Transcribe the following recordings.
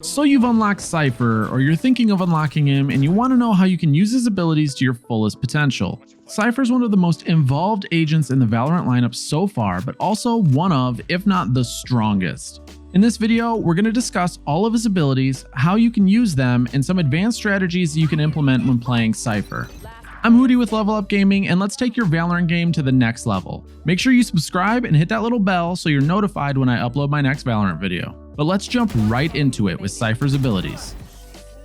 So you've unlocked Cypher, or you're thinking of unlocking him, and you want to know how you can use his abilities to your fullest potential. Cypher is one of the most involved agents in the Valorant lineup so far, but also one of, if not the strongest. In this video, we're going to discuss all of his abilities, how you can use them, and some advanced strategies you can implement when playing Cypher. I'm Hootie with Level Up Gaming, and let's take your Valorant game to the next level. Make sure you subscribe and hit that little bell so you're notified when I upload my next Valorant video. But let's jump right into it with Cypher's abilities.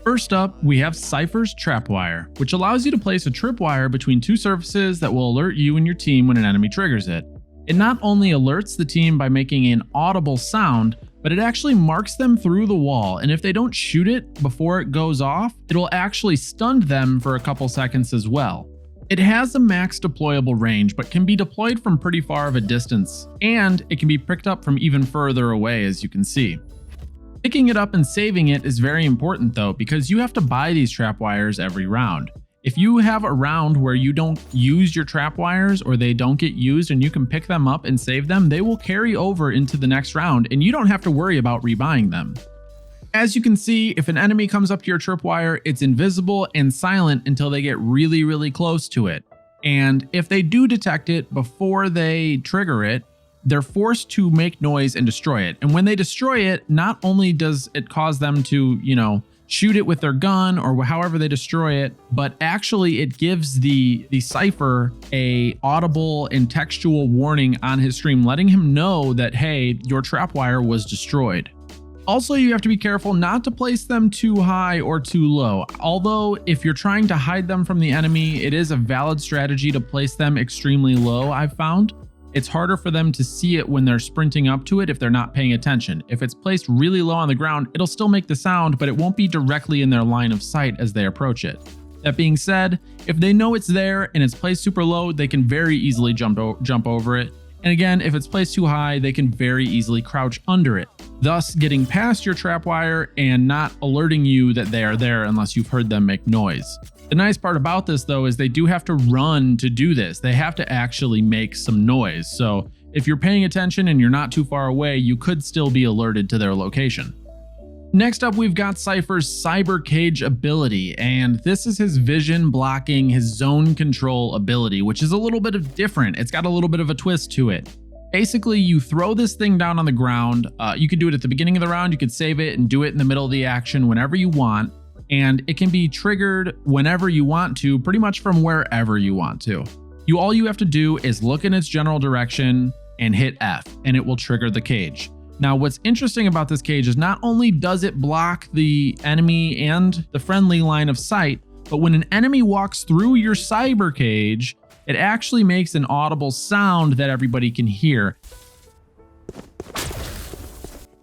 First up, we have Cypher's Trapwire, which allows you to place a tripwire between two surfaces that will alert you and your team when an enemy triggers it. It not only alerts the team by making an audible sound, but it actually marks them through the wall, and if they don't shoot it before it goes off, it will actually stun them for a couple seconds as well. It has a max deployable range, but can be deployed from pretty far of a distance, and it can be picked up from even further away, as you can see. Picking it up and saving it is very important though, because you have to buy these trapwires every round. If you have a round where you don't use your trapwires or they don't get used and you can pick them up and save them, they will carry over into the next round and you don't have to worry about rebuying them. As you can see, if an enemy comes up to your tripwire, it's invisible and silent until they get really close to it. And if they do detect it before they trigger it, they're forced to make noise and destroy it. And when they destroy it, not only does it cause them to, shoot it with their gun or however they destroy it, but actually it gives the Cypher a audible and textual warning on his stream, letting him know that, hey, your trapwire was destroyed. Also, you have to be careful not to place them too high or too low. Although if you're trying to hide them from the enemy, it is a valid strategy to place them extremely low, I've found. It's harder for them to see it when they're sprinting up to it if they're not paying attention. If it's placed really low on the ground, it'll still make the sound, but it won't be directly in their line of sight as they approach it. That being said, if they know it's there and it's placed super low, they can very easily jump over it. And again, if it's placed too high, they can very easily crouch under it, thus getting past your trapwire and not alerting you that they are there unless you've heard them make noise. The nice part about this though is they do have to run to do this. They have to actually make some noise. So if you're paying attention and you're not too far away, you could still be alerted to their location. Next up, we've got Cypher's Cyber Cage ability, and this is his vision blocking, his zone control ability, which is a little bit different. It's got a little bit of a twist to it. Basically, you throw this thing down on the ground. You could do it at the beginning of the round. You could save it and do it in the middle of the action whenever you want. And it can be triggered whenever you want to, pretty much from wherever you want to. All you have to do is look in its general direction and hit F, and it will trigger the cage. Now, what's interesting about this cage is not only does it block the enemy and the friendly line of sight, but when an enemy walks through your cyber cage, it actually makes an audible sound that everybody can hear.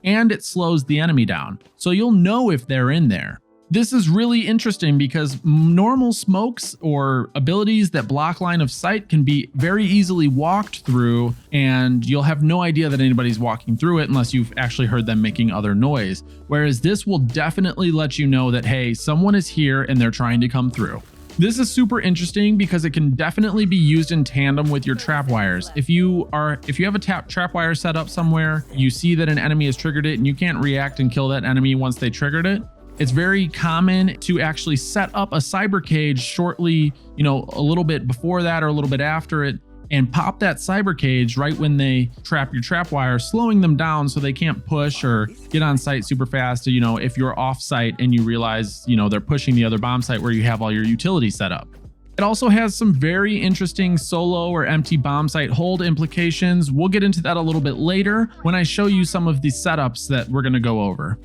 And it slows the enemy down, so you'll know if they're in there. This is really interesting because normal smokes or abilities that block line of sight can be very easily walked through, and you'll have no idea that anybody's walking through it unless you've actually heard them making other noise. Whereas this will definitely let you know that, hey, someone is here and they're trying to come through. This is super interesting because it can definitely be used in tandem with your trapwires. If you have a trapwire set up somewhere, you see that an enemy has triggered it and you can't react and kill that enemy once they triggered it. It's very common to actually set up a cyber cage shortly, a little bit before that or a little bit after it, and pop that cyber cage right when they trap your trapwire, slowing them down so they can't push or get on site super fast. If you're off site and you realize, they're pushing the other bomb site where you have all your utilities set up. It also has some very interesting solo or empty bomb site hold implications. We'll get into that a little bit later when I show you some of the setups that we're going to go over.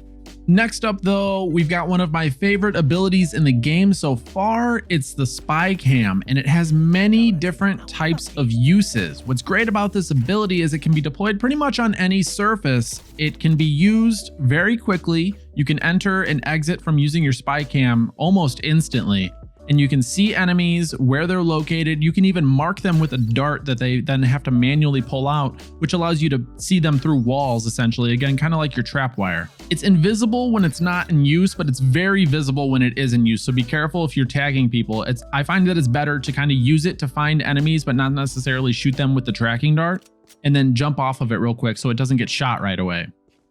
Next up though, we've got one of my favorite abilities in the game so far. It's the Spy Cam, and it has many different types of uses. What's great about this ability is it can be deployed pretty much on any surface. It can be used very quickly. You can enter and exit from using your Spy Cam almost instantly, and you can see enemies where they're located. You can even mark them with a dart that they then have to manually pull out, which allows you to see them through walls, essentially. Again, kind of like your trapwire. It's invisible when it's not in use, but it's very visible when it is in use. So be careful if you're tagging people. I find that it's better to kind of use it to find enemies, but not necessarily shoot them with the tracking dart, and then jump off of it real quick so it doesn't get shot right away.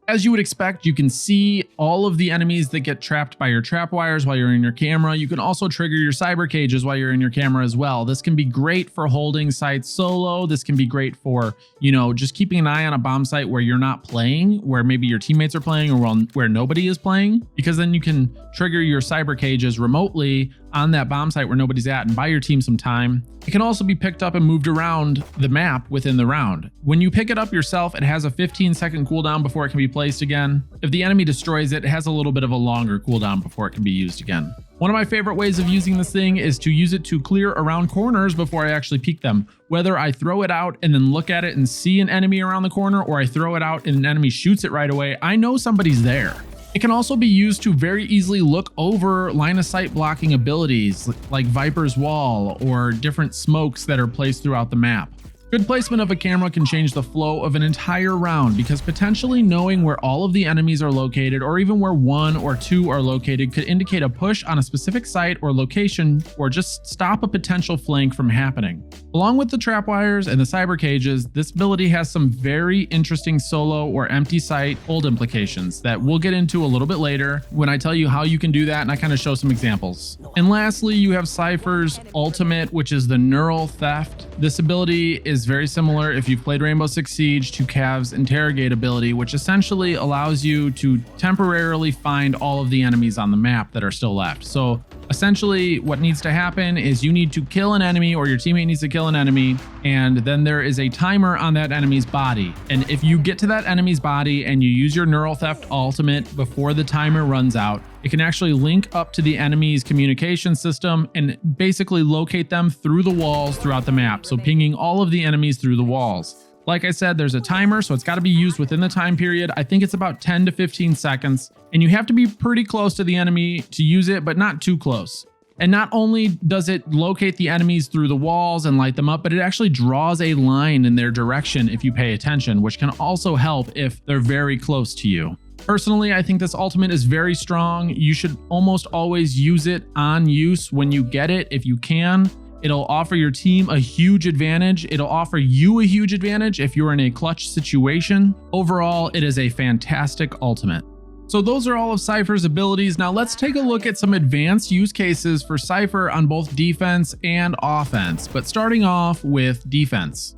As you would expect, you can see all of the enemies that get trapped by your trap wires while you're in your camera. You can also trigger your cyber cages while you're in your camera as well. This can be great for holding sites solo. This can be great for, just keeping an eye on a bomb site where you're not playing, where maybe your teammates are playing or where nobody is playing, because then you can trigger your cyber cages remotely on that bomb site where nobody's at and buy your team some time. It can also be picked up and moved around the map within the round. When you pick it up yourself, it has a 15-second cooldown before it can be placed again. If the enemy destroys it, it has a little bit of a longer cooldown before it can be used again. One of my favorite ways of using this thing is to use it to clear around corners before I actually peek them. Whether I throw it out and then look at it and see an enemy around the corner, or I throw it out and an enemy shoots it right away, I know somebody's there. It can also be used to very easily look over line of sight blocking abilities like Viper's Wall or different smokes that are placed throughout the map. Good placement of a camera can change the flow of an entire round, because potentially knowing where all of the enemies are located, or even where one or two are located, could indicate a push on a specific site or location, or just stop a potential flank from happening. Along with the trap wires and the cyber cages, this ability has some very interesting solo or empty site hold implications that we'll get into a little bit later when I tell you how you can do that and I kind of show some examples. And lastly, you have Cypher's ultimate, which is the neural theft. This ability is very similar, if you've played Rainbow Six Siege, to Cav's interrogate ability, which essentially allows you to temporarily find all of the enemies on the map that are still left. So essentially what needs to happen is you need to kill an enemy, or your teammate needs to kill an enemy, and then there is a timer on that enemy's body. And if you get to that enemy's body and you use your neural theft ultimate before the timer runs out, it can actually link up to the enemy's communication system and basically locate them through the walls throughout the map, so pinging all of the enemies through the walls. Like I said, there's a timer, so it's got to be used within the time period. I think it's about 10 to 15 seconds, and you have to be pretty close to the enemy to use it, but not too close. And not only does it locate the enemies through the walls and light them up, but it actually draws a line in their direction if you pay attention, which can also help if they're very close to you. Personally, I think this ultimate is very strong. You should almost always use it on use when you get it if you can. It'll offer your team a huge advantage. It'll offer you a huge advantage if you're in a clutch situation. Overall, it is a fantastic ultimate. So those are all of Cypher's abilities. Now let's take a look at some advanced use cases for Cypher on both defense and offense, but starting off with defense.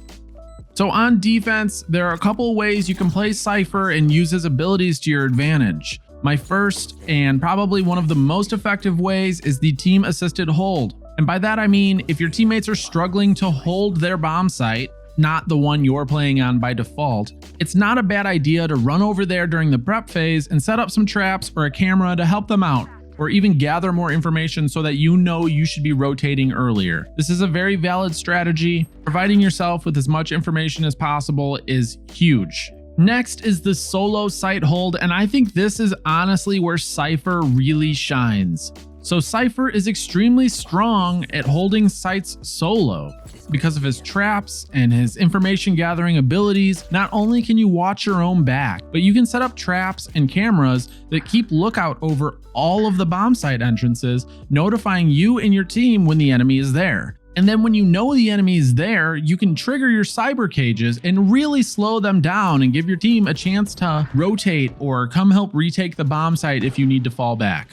So on defense, there are a couple of ways you can play Cypher and use his abilities to your advantage. My first, and probably one of the most effective ways, is the team assisted hold. And by that I mean, if your teammates are struggling to hold their bomb site, not the one you're playing on by default, it's not a bad idea to run over there during the prep phase and set up some traps or a camera to help them out, or even gather more information so that you should be rotating earlier. This is a very valid strategy. Providing yourself with as much information as possible is huge. Next is the solo site hold, and I think this is honestly where Cypher really shines. So Cypher is extremely strong at holding sites solo. Because of his traps and his information gathering abilities, not only can you watch your own back, but you can set up traps and cameras that keep lookout over all of the bomb site entrances, notifying you and your team when the enemy is there. And then when you know the enemy is there, you can trigger your cyber cages and really slow them down and give your team a chance to rotate or come help retake the bomb site if you need to fall back.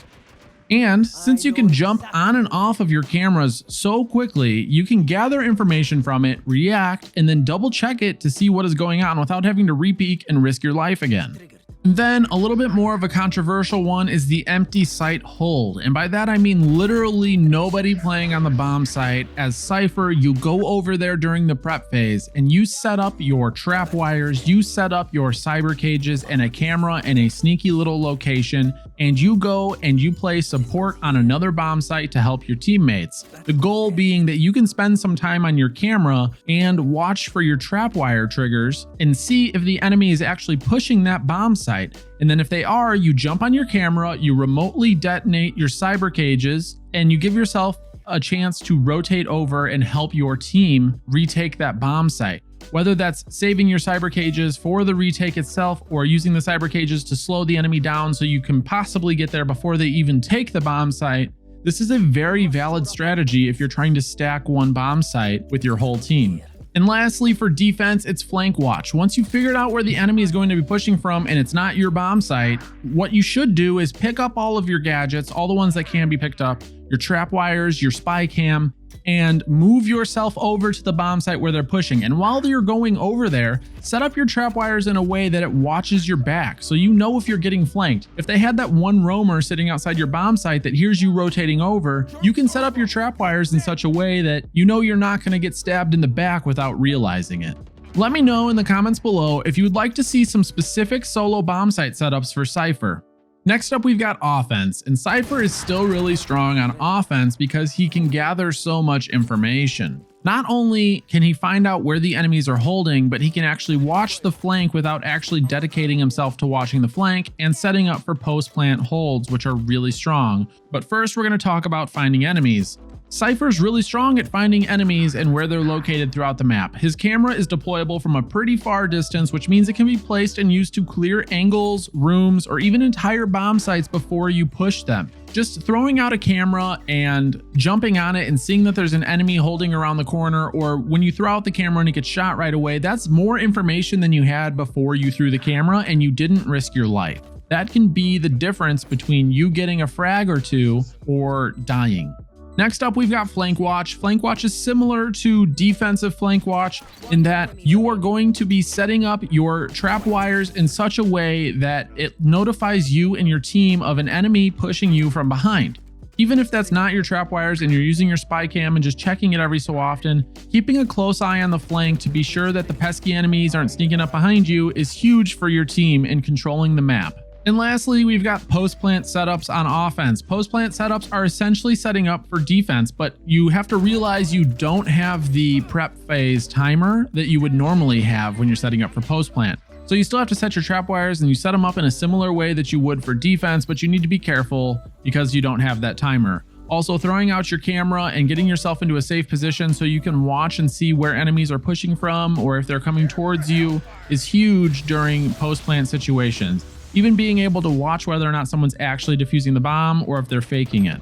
And since you can jump on and off of your cameras so quickly, you can gather information from it, react, and then double check it to see what is going on without having to re-peek and risk your life again. And then a little bit more of a controversial one is the empty site hold. And by that I mean literally nobody playing on the bomb site. As Cypher, you go over there during the prep phase and you set up your trap wires, you set up your cyber cages and a camera in a sneaky little location, and you go and you play support on another bomb site to help your teammates. The goal being that you can spend some time on your camera and watch for your trap wire triggers and see if the enemy is actually pushing that bomb site. And then if they are, you jump on your camera, you remotely detonate your cyber cages, and you give yourself a chance to rotate over and help your team retake that bomb site. Whether that's saving your cyber cages for the retake itself or using the cyber cages to slow the enemy down so you can possibly get there before they even take the bomb site, this is a very valid strategy if you're trying to stack one bomb site with your whole team. And lastly, for defense, it's flank watch. Once you've figured out where the enemy is going to be pushing from and it's not your bomb site, what you should do is pick up all of your gadgets, all the ones that can be picked up, your trap wires, your spy cam, and move yourself over to the bomb site where they're pushing. And while you're going over there, set up your trap wires in a way that it watches your back, so you know if you're getting flanked. If they had that one roamer sitting outside your bomb site that hears you rotating over, you can set up your trap wires in such a way that you know you're not going to get stabbed in the back without realizing it. Let me know in the comments below if you would like to see some specific solo bomb site setups for Cypher. Next up, we've got offense, and Cypher is still really strong on offense because he can gather so much information. Not only can he find out where the enemies are holding, but he can actually watch the flank without actually dedicating himself to watching the flank and setting up for post-plant holds, which are really strong. But first, we're going to talk about finding enemies. Cypher's really strong at finding enemies and where they're located throughout the map. His camera is deployable from a pretty far distance, which means it can be placed and used to clear angles, rooms, or even entire bomb sites before you push them. Just throwing out a camera and jumping on it and seeing that there's an enemy holding around the corner, or when you throw out the camera and it gets shot right away, that's more information than you had before you threw the camera and you didn't risk your life. That can be the difference between you getting a frag or two or dying. Next up, we've got flank watch. Flank watch is similar to defensive flank watch in that you are going to be setting up your trap wires in such a way that it notifies you and your team of an enemy pushing you from behind. Even if that's not your trap wires and you're using your spy cam and just checking it every so often, keeping a close eye on the flank to be sure that the pesky enemies aren't sneaking up behind you is huge for your team in controlling the map. And lastly, we've got post-plant setups on offense. Post-plant setups are essentially setting up for defense, but you have to realize you don't have the prep phase timer that you would normally have when you're setting up for post-plant. So you still have to set your trap wires and you set them up in a similar way that you would for defense, but you need to be careful because you don't have that timer. Also, throwing out your camera and getting yourself into a safe position so you can watch and see where enemies are pushing from or if they're coming towards you is huge during post-plant situations. Even being able to watch whether or not someone's actually defusing the bomb or if they're faking it.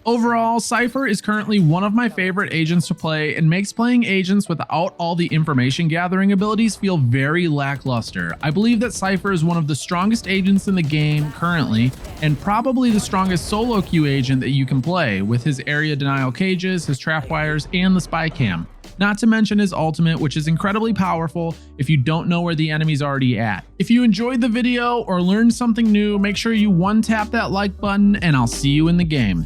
Overall, Cypher is currently one of my favorite agents to play and makes playing agents without all the information gathering abilities feel very lackluster. I believe that Cypher is one of the strongest agents in the game currently, and probably the strongest solo queue agent that you can play with his area denial cages, his trap wires, and the spy cam. Not to mention his ultimate, which is incredibly powerful if you don't know where the enemy's already at. If you enjoyed the video or learned something new, make sure you one-tap that like button and I'll see you in the game.